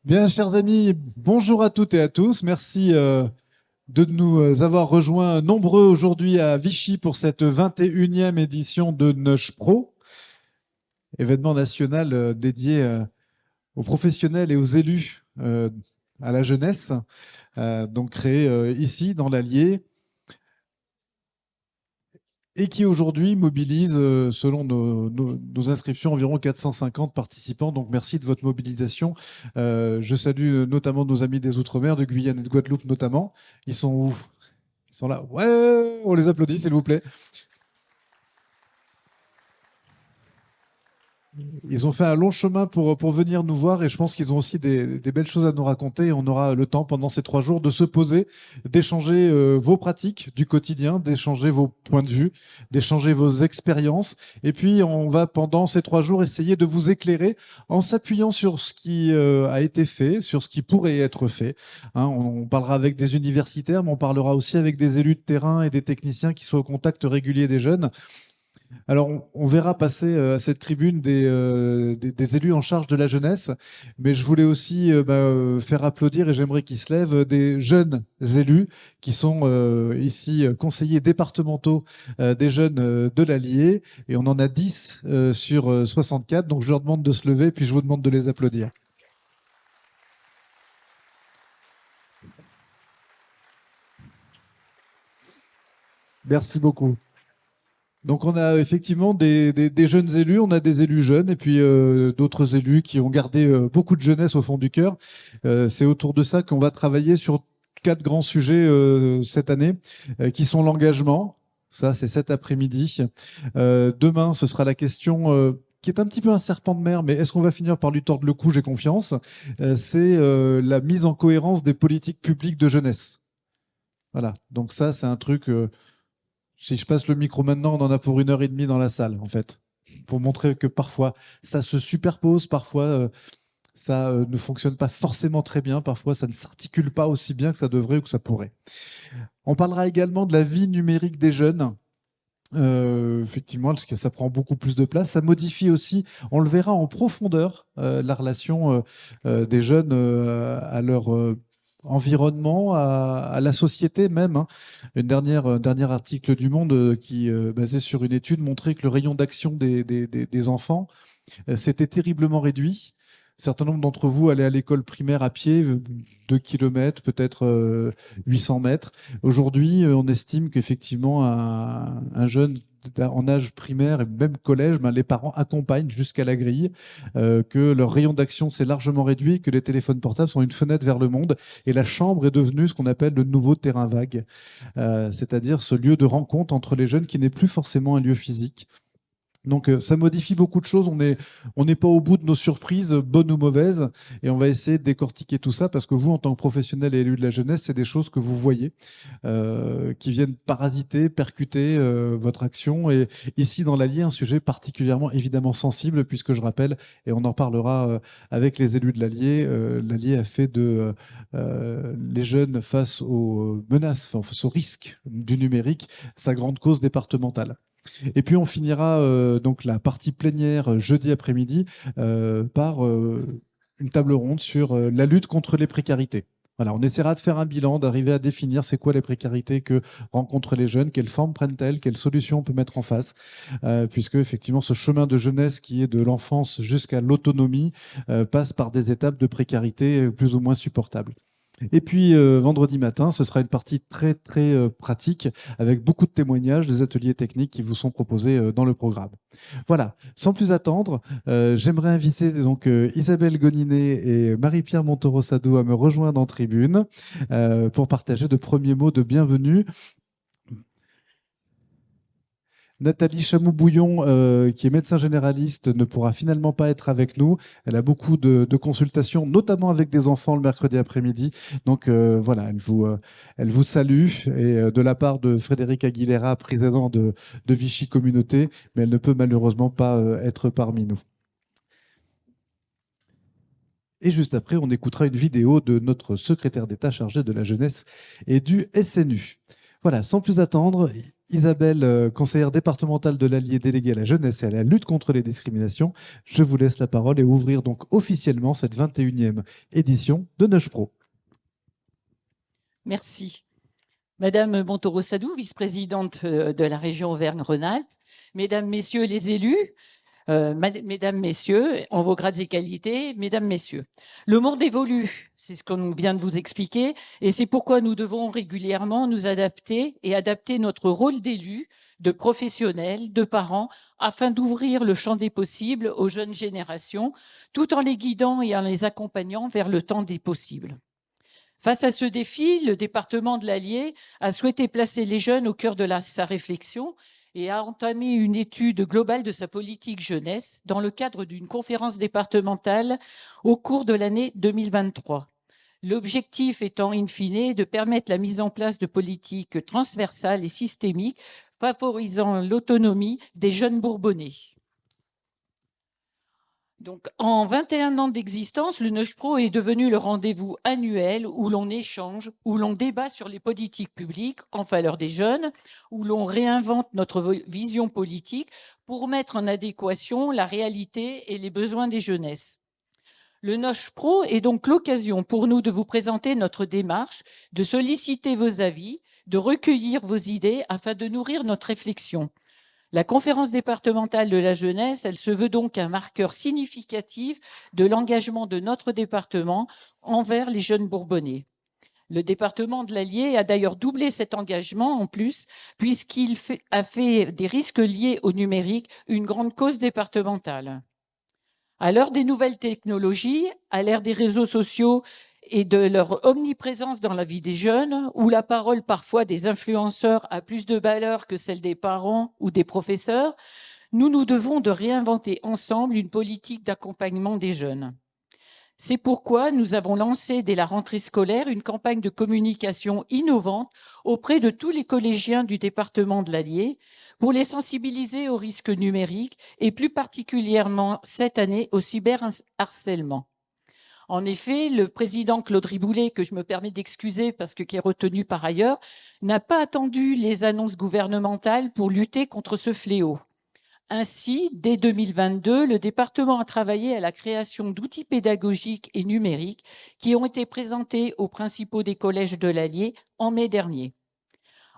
Bien, chers amis, bonjour à toutes et à tous. Merci de nous avoir rejoints nombreux aujourd'hui à Vichy pour cette 21e édition de Neuch Pro, événement national dédié aux professionnels et aux élus, à la jeunesse, donc créé ici dans l'Allier et qui aujourd'hui mobilise, selon nos inscriptions, environ 450 participants. Donc merci de votre mobilisation. Je salue notamment nos amis des Outre-mer, de Guyane et de Guadeloupe notamment. Ils sont où? Ils sont là. Ouais, on les applaudit, s'il vous plaît. Ils ont fait un long chemin pour venir nous voir et je pense qu'ils ont aussi des belles choses à nous raconter. Et on aura le temps pendant ces 3 jours de se poser, d'échanger vos pratiques du quotidien, d'échanger vos points de vue, d'échanger vos expériences. Et puis, on va pendant ces 3 jours essayer de vous éclairer en s'appuyant sur ce qui a été fait, sur ce qui pourrait être fait. Hein, on parlera avec des universitaires, mais on parlera aussi avec des élus de terrain et des techniciens qui sont au contact régulier des jeunes. Alors, on verra passer à cette tribune des élus en charge de la jeunesse, mais je voulais aussi faire applaudir, et j'aimerais qu'ils se lèvent, des jeunes élus qui sont ici conseillers départementaux des jeunes de l'Allier, et on en a 10 sur 64, donc je leur demande de se lever, puis je vous demande de les applaudir. Merci beaucoup. Donc on a effectivement des jeunes élus, on a des élus jeunes et puis d'autres élus qui ont gardé beaucoup de jeunesse au fond du cœur. C'est autour de ça qu'on va travailler sur 4 grands sujets cette année, qui sont l'engagement. Ça, c'est cet après-midi. Demain, ce sera la question qui est un petit peu un serpent de mer, mais est-ce qu'on va finir par lui tordre le cou? J'ai confiance. C'est la mise en cohérence des politiques publiques de jeunesse. Voilà. Donc ça, c'est un truc. Si je passe le micro maintenant, on en a pour 1 heure et demie dans la salle, en fait. Pour montrer que parfois, ça se superpose, parfois, ça ne fonctionne pas forcément très bien, parfois, ça ne s'articule pas aussi bien que ça devrait ou que ça pourrait. On parlera également de la vie numérique des jeunes. Effectivement, parce que ça prend beaucoup plus de place. Ça modifie aussi, on le verra en profondeur, la relation des jeunes à leur environnement, à la société même. Hein. Dernier article du Monde qui, basé sur une étude, montrait que le rayon d'action des enfants s'était terriblement réduit. Un certain nombre d'entre vous allaient à l'école primaire à pied, 2 km, peut-être 800 mètres. Aujourd'hui, on estime qu'effectivement, un jeune en âge primaire et même collège, ben, les parents accompagnent jusqu'à la grille, que leur rayon d'action s'est largement réduit, que les téléphones portables sont une fenêtre vers le monde, et la chambre est devenue ce qu'on appelle le nouveau terrain vague, c'est-à-dire ce lieu de rencontre entre les jeunes qui n'est plus forcément un lieu physique. Donc ça modifie beaucoup de choses. On n'est pas au bout de nos surprises, bonnes ou mauvaises, et on va essayer de décortiquer tout ça parce que vous, en tant que professionnel et élu de la jeunesse, c'est des choses que vous voyez, qui viennent parasiter, percuter votre action. Et ici, dans l'Allier, un sujet particulièrement évidemment sensible, puisque je rappelle, et on en parlera avec les élus de l'Allier, l'Allier a fait de les jeunes face aux menaces, enfin, face aux risques du numérique, sa grande cause départementale. Et puis on finira donc la partie plénière jeudi après-midi par une table ronde sur la lutte contre les précarités. Voilà, on essaiera de faire un bilan, d'arriver à définir c'est quoi les précarités que rencontrent les jeunes, quelles formes prennent-elles, quelles solutions on peut mettre en face, puisque effectivement ce chemin de jeunesse qui est de l'enfance jusqu'à l'autonomie passe par des étapes de précarité plus ou moins supportables. Et puis vendredi matin, ce sera une partie très très pratique avec beaucoup de témoignages, des ateliers techniques qui vous sont proposés dans le programme. Voilà, sans plus attendre, j'aimerais inviter donc Isabelle Goninet et Marie-Pierre Montoro-Sado à me rejoindre en tribune pour partager de premiers mots de bienvenue. Nathalie Chamou-Bouillon, qui est médecin généraliste, ne pourra finalement pas être avec nous. Elle a beaucoup de consultations, notamment avec des enfants le mercredi après-midi. Donc voilà, elle vous salue et de la part de Frédéric Aguilera, président de Vichy Communauté, mais elle ne peut malheureusement pas être parmi nous. Et juste après, on écoutera une vidéo de notre secrétaire d'État chargé de la jeunesse et du SNU. Voilà, sans plus attendre, Isabelle, conseillère départementale de l'Allier déléguée à la jeunesse et à la lutte contre les discriminations, je vous laisse la parole et ouvrir donc officiellement cette 21e édition de Neuch Pro. Merci. Madame Montaureau-Sadou, vice-présidente de la région Auvergne-Rhône-Alpes, mesdames, messieurs les élus, mesdames, messieurs, en vos grades et qualités, mesdames, messieurs. Le monde évolue, c'est ce qu'on vient de vous expliquer, et c'est pourquoi nous devons régulièrement nous adapter et adapter notre rôle d'élu, de professionnels, de parents, afin d'ouvrir le champ des possibles aux jeunes générations, tout en les guidant et en les accompagnant vers le temps des possibles. Face à ce défi, le département de l'Allier a souhaité placer les jeunes au cœur de sa réflexion et a entamé une étude globale de sa politique jeunesse dans le cadre d'une conférence départementale au cours de l'année 2023. L'objectif étant, in fine, de permettre la mise en place de politiques transversales et systémiques favorisant l'autonomie des jeunes Bourbonnais. Donc, en 21 ans d'existence, le Neuch Pro est devenu le rendez-vous annuel où l'on échange, où l'on débat sur les politiques publiques en faveur des jeunes, où l'on réinvente notre vision politique pour mettre en adéquation la réalité et les besoins des jeunesses. Le Neuch Pro est donc l'occasion pour nous de vous présenter notre démarche, de solliciter vos avis, de recueillir vos idées afin de nourrir notre réflexion. La conférence départementale de la jeunesse, elle se veut donc un marqueur significatif de l'engagement de notre département envers les jeunes Bourbonnais. Le département de l'Allier a d'ailleurs doublé cet engagement en plus, puisqu'il a fait des risques liés au numérique une grande cause départementale. À l'heure des nouvelles technologies, à l'ère des réseaux sociaux et de leur omniprésence dans la vie des jeunes, où la parole parfois des influenceurs a plus de valeur que celle des parents ou des professeurs, nous nous devons de réinventer ensemble une politique d'accompagnement des jeunes. C'est pourquoi nous avons lancé dès la rentrée scolaire une campagne de communication innovante auprès de tous les collégiens du département de l'Allier pour les sensibiliser aux risques numériques et plus particulièrement cette année au cyberharcèlement. En effet, le président Claude Riboulet, que je me permets d'excuser parce qu'il est retenu par ailleurs, n'a pas attendu les annonces gouvernementales pour lutter contre ce fléau. Ainsi, dès 2022, le département a travaillé à la création d'outils pédagogiques et numériques qui ont été présentés aux principaux des collèges de l'Allier en mai dernier.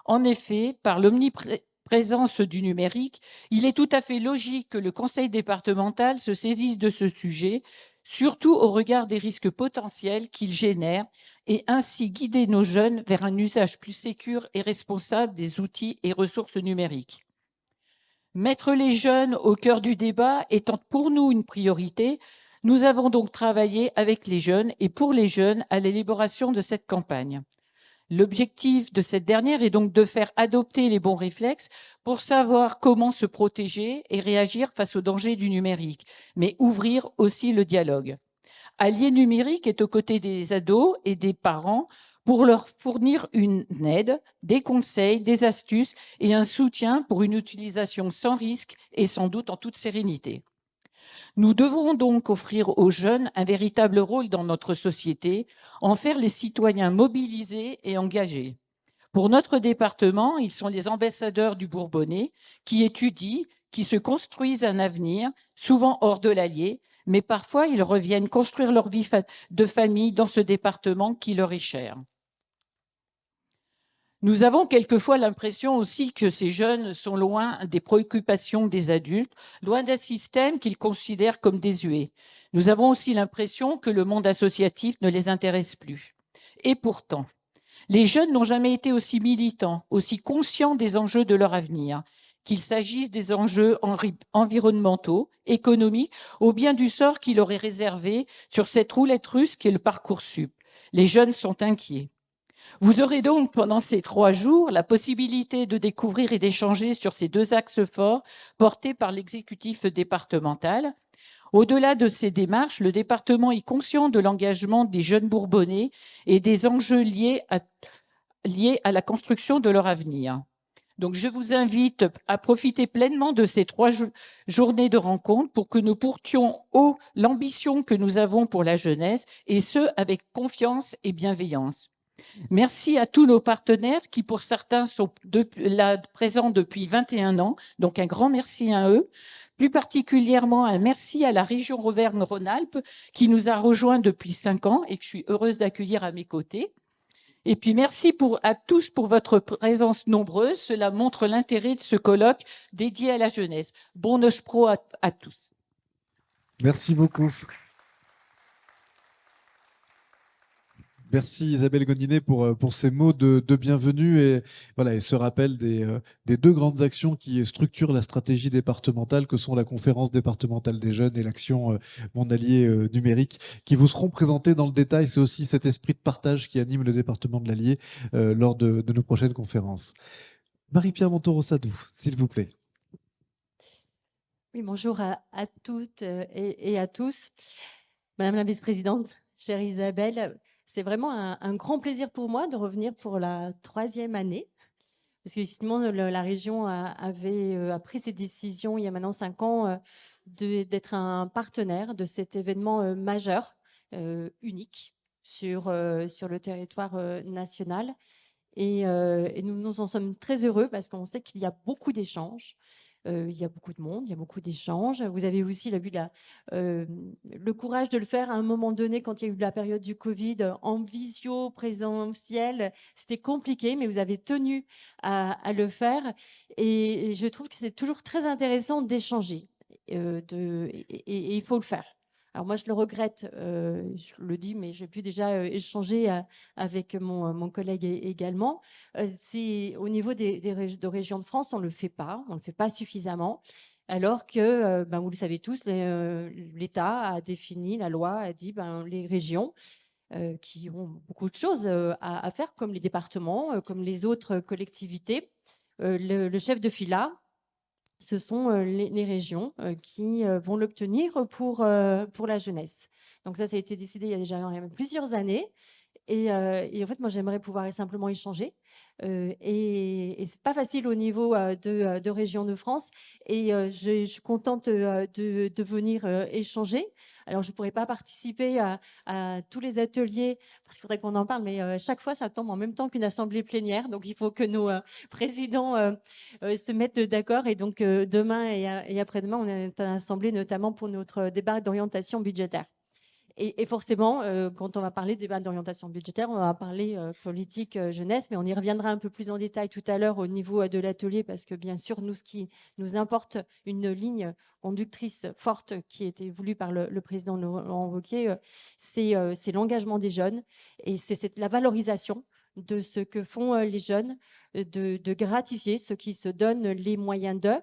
En effet, par l'omniprésence du numérique, il est tout à fait logique que le conseil départemental se saisisse de ce sujet, surtout au regard des risques potentiels qu'il génère, et ainsi guider nos jeunes vers un usage plus sécure et responsable des outils et ressources numériques. Mettre les jeunes au cœur du débat étant pour nous une priorité, nous avons donc travaillé avec les jeunes et pour les jeunes à l'élaboration de cette campagne. L'objectif de cette dernière est donc de faire adopter les bons réflexes pour savoir comment se protéger et réagir face aux dangers du numérique, mais ouvrir aussi le dialogue. Allier Numérique est aux côtés des ados et des parents pour leur fournir une aide, des conseils, des astuces et un soutien pour une utilisation sans risque et sans doute en toute sérénité. Nous devons donc offrir aux jeunes un véritable rôle dans notre société, en faire les citoyens mobilisés et engagés. Pour notre département, ils sont les ambassadeurs du Bourbonnais qui étudient, qui se construisent un avenir, souvent hors de l'Allier, mais parfois ils reviennent construire leur vie de famille dans ce département qui leur est cher. Nous avons quelquefois l'impression aussi que ces jeunes sont loin des préoccupations des adultes, loin d'un système qu'ils considèrent comme désuet. Nous avons aussi l'impression que le monde associatif ne les intéresse plus. Et pourtant, les jeunes n'ont jamais été aussi militants, aussi conscients des enjeux de leur avenir, qu'il s'agisse des enjeux environnementaux, économiques, ou bien du sort qui leur est réservé sur cette roulette russe qu'est le Parcoursup. Les jeunes sont inquiets. Vous aurez donc pendant ces 3 jours la possibilité de découvrir et d'échanger sur ces 2 axes forts portés par l'exécutif départemental. Au-delà de ces démarches, le département est conscient de l'engagement des jeunes Bourbonnais et des enjeux liés à la construction de leur avenir. Donc, je vous invite à profiter pleinement de ces 3 journées de rencontre pour que nous portions haut l'ambition que nous avons pour la jeunesse, et ce, avec confiance et bienveillance. Merci à tous nos partenaires qui, pour certains, sont là présents depuis 21 ans. Donc, un grand merci à eux. Plus particulièrement, un merci à la région Auvergne-Rhône-Alpes qui nous a rejoints depuis 5 ans et que je suis heureuse d'accueillir à mes côtés. Et puis, merci à tous pour votre présence nombreuse. Cela montre l'intérêt de ce colloque dédié à la jeunesse. Bon Noche Pro à tous. Merci beaucoup. Merci Isabelle Gondinet pour ces mots de bienvenue et, voilà, et ce rappel des deux grandes actions qui structurent la stratégie départementale que sont la conférence départementale des jeunes et l'action Mon Allier numérique qui vous seront présentées dans le détail. C'est aussi cet esprit de partage qui anime le département de l'Allier lors de nos prochaines conférences. Marie-Pierre Montoro-Sadou, s'il vous plaît. Oui, bonjour à toutes et à tous. Madame la vice-présidente, chère Isabelle, c'est vraiment un grand plaisir pour moi de revenir pour la 3e année. Parce que justement, la région avait pris cette décision il y a maintenant 5 ans d'être un partenaire de cet événement majeur, unique sur le territoire national. Et nous nous en sommes très heureux parce qu'on sait qu'il y a beaucoup d'échanges. Il y a beaucoup de monde, il y a beaucoup d'échanges. Vous avez aussi le courage de le faire à un moment donné quand il y a eu la période du Covid en visio, présentiel. C'était compliqué, mais vous avez tenu à le faire. Et je trouve que c'est toujours très intéressant d'échanger. Et il faut le faire. Alors moi, je le regrette, je le dis, mais j'ai pu déjà échanger avec mon collègue également. C'est au niveau de régions de France, on ne le fait pas, on ne le fait pas suffisamment. Alors que, ben, vous le savez tous, l'État a défini, la loi a dit, ben, les régions qui ont beaucoup de choses à faire, comme les départements, comme les autres collectivités, le chef de fila, ce sont les régions qui vont l'obtenir pour la jeunesse. Donc ça a été décidé il y a déjà plusieurs années. Et en fait, moi, j'aimerais pouvoir simplement échanger. Et c'est pas facile au niveau de région de France. Et je suis contente de venir échanger. Alors, je pourrais pas participer à tous les ateliers parce qu'il faudrait qu'on en parle, mais chaque fois, ça tombe en même temps qu'une assemblée plénière. Donc, il faut que nos présidents se mettent d'accord. Et donc, demain et après-demain, on est à l'assemblée, notamment pour notre débat d'orientation budgétaire. Et forcément, quand on va parler de débat d'orientation budgétaire, on va parler politique jeunesse, mais on y reviendra un peu plus en détail tout à l'heure au niveau de l'atelier, parce que bien sûr, nous, ce qui nous importe, une ligne conductrice forte qui a été voulue par le président Laurent Wauquiez, c'est l'engagement des jeunes et c'est la valorisation de ce que font les jeunes, de gratifier ceux qui se donnent les moyens d'eux.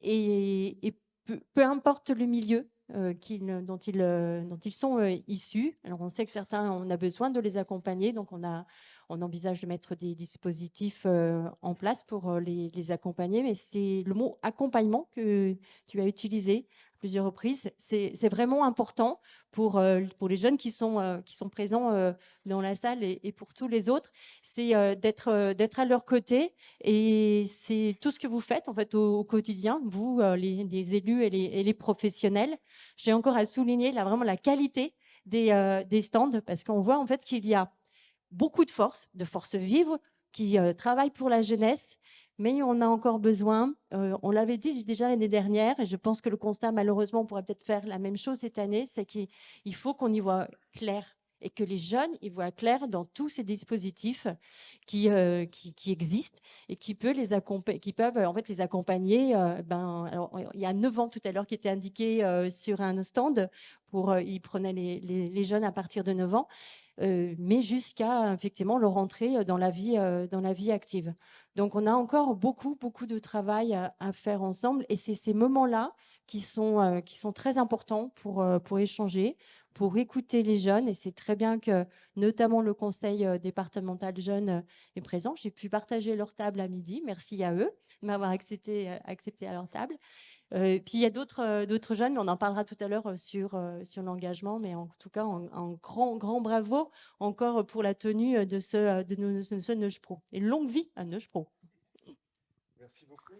Et peu importe le milieu dont ils sont issus. Alors, on sait que certains, on a besoin de les accompagner, donc on envisage de mettre des dispositifs en place pour les accompagner, mais c'est le mot accompagnement que tu as utilisé à plusieurs reprises. C'est vraiment important pour les jeunes qui sont présents dans la salle et pour tous les autres. C'est d'être à leur côté, et c'est tout ce que vous faites en fait au quotidien, vous, les élus et les professionnels. J'ai encore à souligner vraiment la qualité des stands, parce qu'on voit en fait qu'il y a beaucoup de force vive qui travaillent pour la jeunesse, mais on a encore besoin, on l'avait dit déjà l'année dernière, et je pense que le constat, malheureusement, on pourrait peut-être faire la même chose cette année, c'est qu'il faut qu'on y voit clair et que les jeunes y voient clair dans tous ces dispositifs qui existent et qui peuvent en fait les accompagner. Alors, il y a 9 ans tout à l'heure qui était indiqué sur un stand ils prenaient les jeunes à partir de 9 ans. Mais jusqu'à effectivement leur entrée dans la vie active. Donc, on a encore beaucoup de travail à faire ensemble, et c'est ces moments-là qui sont très importants pour échanger, pour écouter les jeunes. Et c'est très bien que notamment le conseil départemental jeunes est présent. J'ai pu partager leur table à midi. Merci à eux de m'avoir accepté à leur table. Puis il y a d'autres jeunes, mais on en parlera tout à l'heure sur l'engagement. Mais en tout cas, un grand bravo encore pour la tenue de ce Neuge Pro. Et longue vie à Neuge Pro. Merci beaucoup.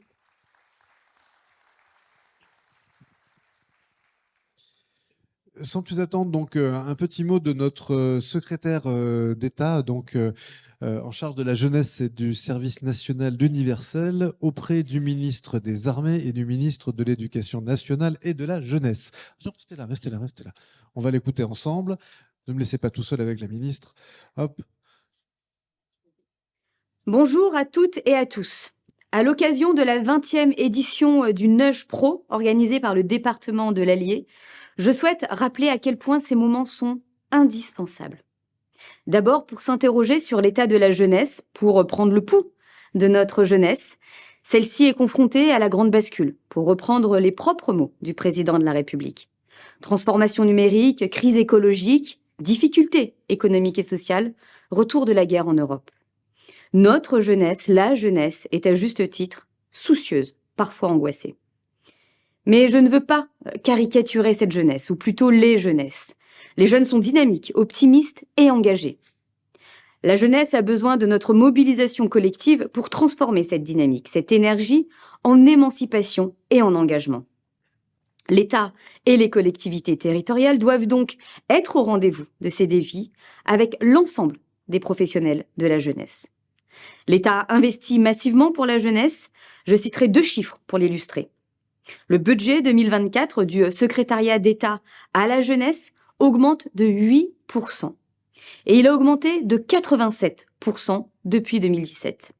Sans plus attendre, donc, un petit mot de notre secrétaire d'État, donc, en charge de la jeunesse et du service national universel auprès du ministre des Armées et du ministre de l'Éducation nationale et de la jeunesse. Restez là, restez là, restez là. On va l'écouter ensemble. Ne me laissez pas tout seul avec la ministre. Hop. Bonjour à toutes et à tous. À l'occasion de la 20e édition du Neuge Pro, organisée par le département de l'Allier, je souhaite rappeler à quel point ces moments sont indispensables. D'abord, pour s'interroger sur l'état de la jeunesse, pour prendre le pouls de notre jeunesse. Celle-ci est confrontée à la grande bascule, pour reprendre les propres mots du président de la République. Transformation numérique, crise écologique, difficultés économiques et sociales, retour de la guerre en Europe. Notre jeunesse, la jeunesse, est à juste titre soucieuse, parfois angoissée. Mais je ne veux pas caricaturer cette jeunesse, ou plutôt les jeunesses. Les jeunes sont dynamiques, optimistes et engagés. La jeunesse a besoin de notre mobilisation collective pour transformer cette dynamique, cette énergie, en émancipation et en engagement. L'État et les collectivités territoriales doivent donc être au rendez-vous de ces défis avec l'ensemble des professionnels de la jeunesse. L'État investit massivement pour la jeunesse. Je citerai 2 chiffres pour l'illustrer. Le budget 2024 du secrétariat d'État à la jeunesse augmente de 8%. Et il a augmenté de 87% depuis 2017.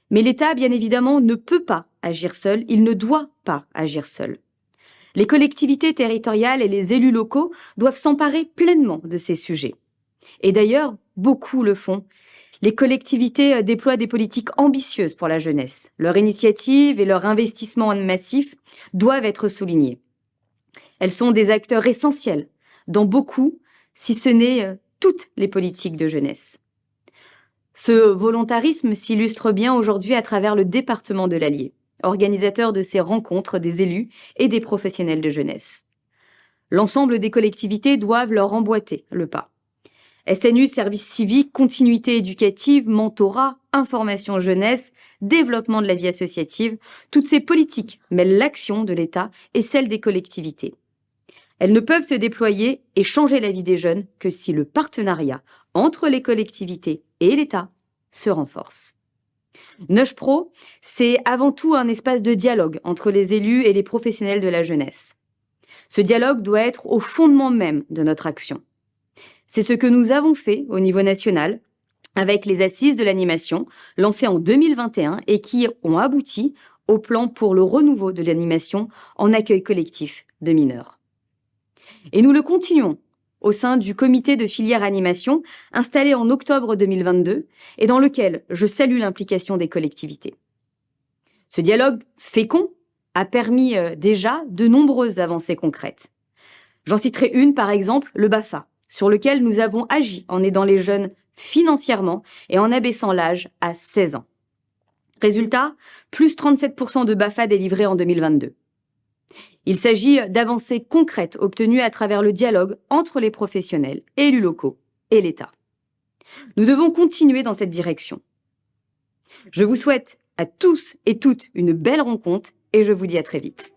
Mais l'État, bien évidemment, ne peut pas agir seul, il ne doit pas agir seul. Les collectivités territoriales et les élus locaux doivent s'emparer pleinement de ces sujets. Et d'ailleurs, beaucoup le font. Les collectivités déploient des politiques ambitieuses pour la jeunesse. Leur initiative et leur investissement massif doivent être soulignés. Elles sont des acteurs essentiels dans beaucoup, si ce n'est toutes les politiques de jeunesse. Ce volontarisme s'illustre bien aujourd'hui à travers le département de l'Allier, organisateur de ces rencontres des élus et des professionnels de jeunesse. L'ensemble des collectivités doivent leur emboîter le pas. SNU, service civique, continuité éducative, mentorat, information jeunesse, développement de la vie associative, toutes ces politiques mêlent l'action de l'État et celle des collectivités. Elles ne peuvent se déployer et changer la vie des jeunes que si le partenariat entre les collectivités et l'État se renforce. Neuge Pro, c'est avant tout un espace de dialogue entre les élus et les professionnels de la jeunesse. Ce dialogue doit être au fondement même de notre action. C'est ce que nous avons fait au niveau national avec les assises de l'animation lancées en 2021 et qui ont abouti au plan pour le renouveau de l'animation en accueil collectif de mineurs. Et nous le continuons au sein du comité de filière animation installé en octobre 2022 et dans lequel je salue l'implication des collectivités. Ce dialogue fécond a permis déjà de nombreuses avancées concrètes. J'en citerai une, par exemple, le BAFA, sur lequel nous avons agi en aidant les jeunes financièrement et en abaissant l'âge à 16 ans. Résultat, plus 37% de BAFA délivrés en 2022. Il s'agit d'avancées concrètes obtenues à travers le dialogue entre les professionnels, élus locaux et l'État. Nous devons continuer dans cette direction. Je vous souhaite à tous et toutes une belle rencontre et je vous dis à très vite.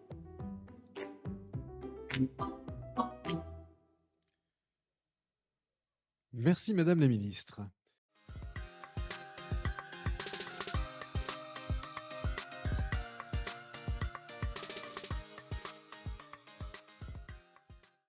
Merci Madame la Ministre.